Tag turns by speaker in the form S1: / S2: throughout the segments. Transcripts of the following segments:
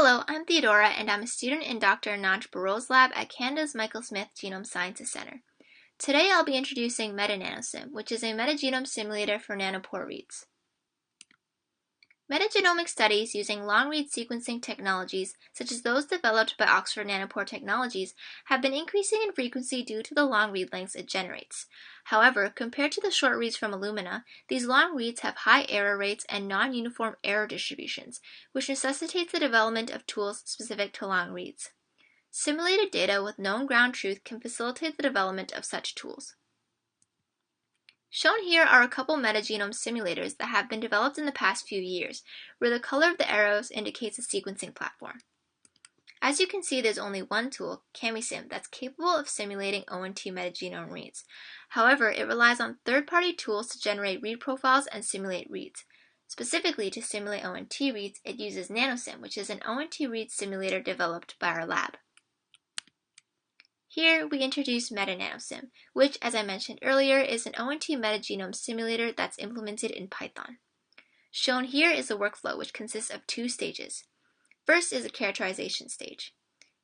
S1: Hello, I'm Theodora, and I'm a student in Dr. Nanopore Lo's lab at Canada's Michael Smith Genome Sciences Center. Today I'll be introducing Meta-NanoSim, which is a metagenome simulator for nanopore reads. Metagenomic studies using long-read sequencing technologies, such as those developed by Oxford Nanopore Technologies, have been increasing in frequency due to the long read lengths it generates. However, compared to the short reads from Illumina, these long reads have high error rates and non-uniform error distributions, which necessitates the development of tools specific to long reads. Simulated data with known ground truth can facilitate the development of such tools. Shown here are a couple metagenome simulators that have been developed in the past few years, where the color of the arrows indicates a sequencing platform. As you can see, there's only one tool, MICROBIOME, that's capable of simulating ONT metagenome reads. However, it relies on third-party tools to generate read profiles and simulate reads. Specifically, to simulate ONT reads, it uses NanoSim, which is an ONT read simulator developed by our lab. Here we introduce Meta-NanoSim, which, as I mentioned earlier, is an ONT metagenome simulator that's implemented in Python. Shown here is the workflow, which consists of two stages. First is the characterization stage.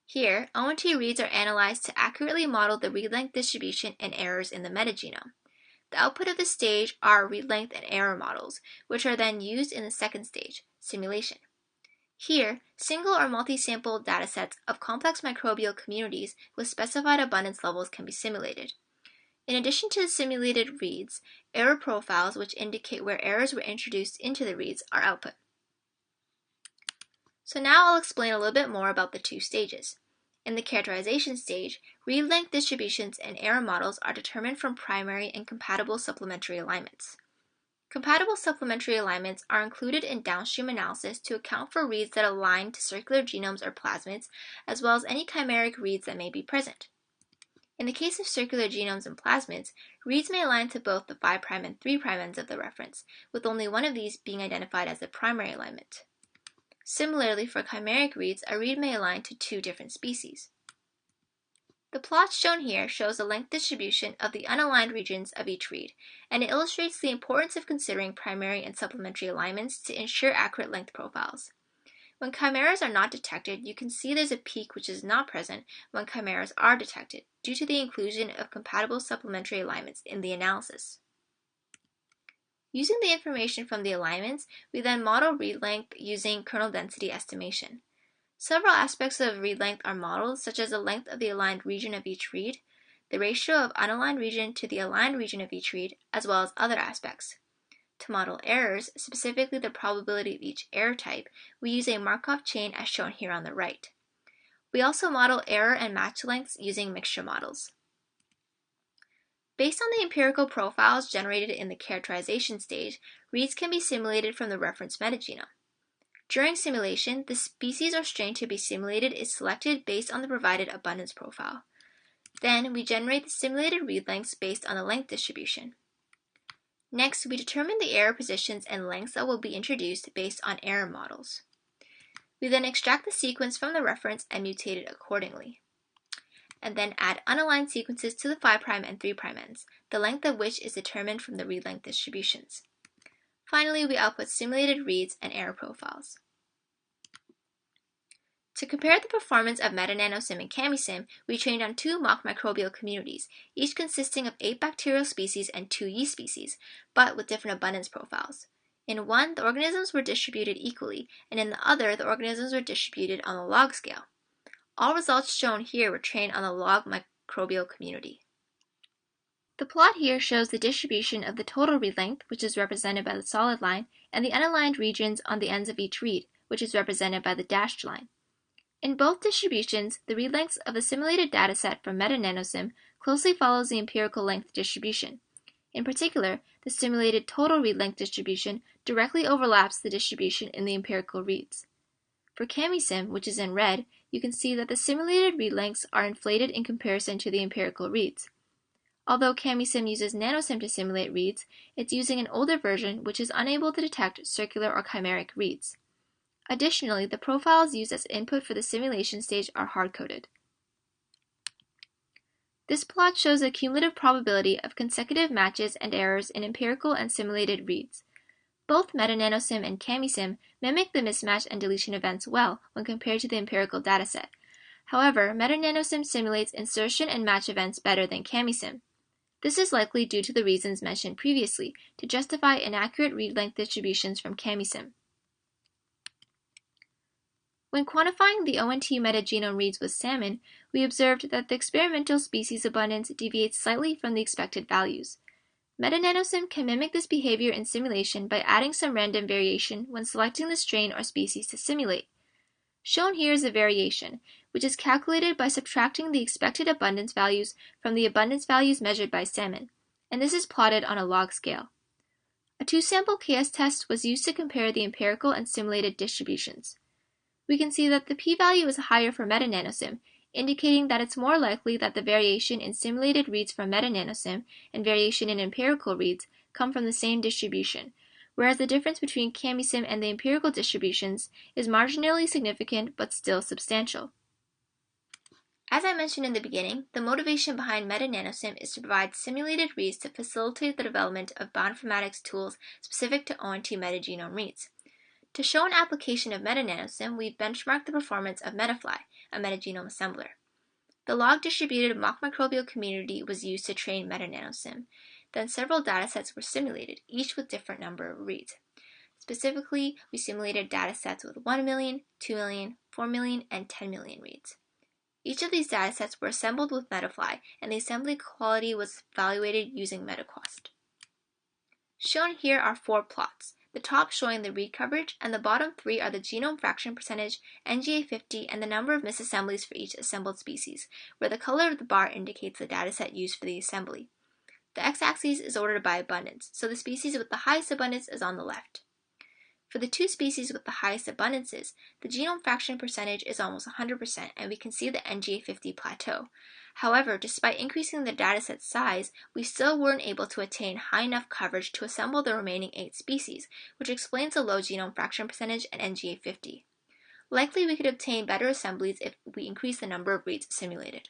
S1: Here, ONT reads are analyzed to accurately model the read length distribution and errors in the metagenome. The output of this stage are read length and error models, which are then used in the second stage, simulation. Here, single or multi-sample datasets of complex microbial communities with specified abundance levels can be simulated. In addition to the simulated reads, error profiles, which indicate where errors were introduced into the reads, are output. So now I'll explain a little bit more about the two stages. In the characterization stage, read length distributions and error models are determined from primary and compatible supplementary alignments. Compatible supplementary alignments are included in downstream analysis to account for reads that align to circular genomes or plasmids, as well as any chimeric reads that may be present. In the case of circular genomes and plasmids, reads may align to both the 5' and 3' ends of the reference, with only one of these being identified as the primary alignment. Similarly, for chimeric reads, a read may align to two different species. The plot shown here shows the length distribution of the unaligned regions of each read, and it illustrates the importance of considering primary and supplementary alignments to ensure accurate length profiles. When chimeras are not detected, you can see there's a peak which is not present when chimeras are detected, due to the inclusion of compatible supplementary alignments in the analysis. Using the information from the alignments, we then model read length using kernel density estimation. Several aspects of read length are modeled, such as the length of the aligned region of each read, the ratio of unaligned region to the aligned region of each read, as well as other aspects. To model errors, specifically the probability of each error type, we use a Markov chain as shown here on the right. We also model error and match lengths using mixture models. Based on the empirical profiles generated in the characterization stage, reads can be simulated from the reference metagenome. During simulation, the species or strain to be simulated is selected based on the provided abundance profile. Then, we generate the simulated read lengths based on the length distribution. Next, we determine the error positions and lengths that will be introduced based on error models. We then extract the sequence from the reference and mutate it accordingly, and then add unaligned sequences to the 5' and 3' ends, the length of which is determined from the read length distributions. Finally, we output simulated reads and error profiles. To compare the performance of Meta-NanoSim and MICROBIOME, we trained on two mock microbial communities, each consisting of 8 bacterial species and 2 yeast species, but with different abundance profiles. In one, the organisms were distributed equally, and in the other, the organisms were distributed on the log scale. All results shown here were trained on the log microbial community. The plot here shows the distribution of the total read length, which is represented by the solid line, and the unaligned regions on the ends of each read, which is represented by the dashed line. In both distributions, the read lengths of the simulated dataset from Meta-NanoSim closely follows the empirical length distribution. In particular, the simulated total read length distribution directly overlaps the distribution in the empirical reads. For MICROBIOME, which is in red, you can see that the simulated read lengths are inflated in comparison to the empirical reads. Although MICROBIOME uses NanoSim to simulate reads, it's using an older version which is unable to detect circular or chimeric reads. Additionally, the profiles used as input for the simulation stage are hard-coded. This plot shows the cumulative probability of consecutive matches and errors in empirical and simulated reads. Both Meta-NanoSim and ChemiSim mimic the mismatch and deletion events well when compared to the empirical dataset. However, Meta-NanoSim simulates insertion and match events better than ChemiSim. This is likely due to the reasons mentioned previously to justify inaccurate read length distributions from ChemiSim. When quantifying the ONT metagenome reads with salmon, we observed that the experimental species abundance deviates slightly from the expected values. Meta-NanoSim can mimic this behavior in simulation by adding some random variation when selecting the strain or species to simulate. Shown here is a variation, which is calculated by subtracting the expected abundance values from the abundance values measured by salmon, and this is plotted on a log scale. A two-sample KS test was used to compare the empirical and simulated distributions. We can see that the p-value is higher for Meta-NanoSim, indicating that it's more likely that the variation in simulated reads from Meta-NanoSim and variation in empirical reads come from the same distribution, whereas the difference between ChemiSim and the empirical distributions is marginally significant but still substantial. As I mentioned in the beginning, the motivation behind Meta-NanoSim is to provide simulated reads to facilitate the development of bioinformatics tools specific to ONT metagenome reads. To show an application of Meta-NanoSim, we've benchmarked the performance of MetaFly, a metagenome assembler. The log-distributed mock microbial community was used to train Meta-NanoSim. Then several datasets were simulated, each with different number of reads. Specifically, we simulated datasets with 1 million, 2 million, 4 million, and 10 million reads. Each of these datasets were assembled with MetaFly, and the assembly quality was evaluated using MetaQuest. Shown here are 4 plots, the top showing the read coverage, and the bottom 3 are the genome fraction percentage, NGA50, and the number of misassemblies for each assembled species, where the color of the bar indicates the dataset used for the assembly. The x-axis is ordered by abundance, so the species with the highest abundance is on the left. For the two species with the highest abundances, the genome fraction percentage is almost 100%, and we can see the NGA50 plateau. However, despite increasing the dataset size, we still weren't able to attain high enough coverage to assemble the remaining 8 species, which explains the low genome fraction percentage and NGA50. Likely we could obtain better assemblies if we increase the number of reads simulated.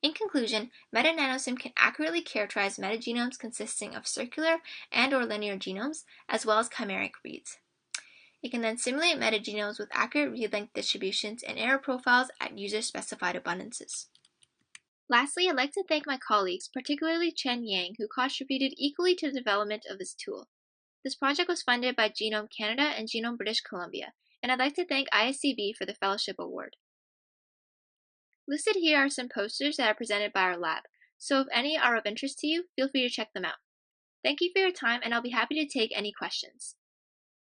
S1: In conclusion, Meta-NanoSim can accurately characterize metagenomes consisting of circular and/or linear genomes, as well as chimeric reads. It can then simulate metagenomes with accurate read length distributions and error profiles at user-specified abundances. Lastly, I'd like to thank my colleagues, particularly Chen Yang, who contributed equally to the development of this tool. This project was funded by Genome Canada and Genome British Columbia, and I'd like to thank ISCB for the Fellowship Award. Listed here are some posters that are presented by our lab, so if any are of interest to you, feel free to check them out. Thank you for your time, and I'll be happy to take any questions.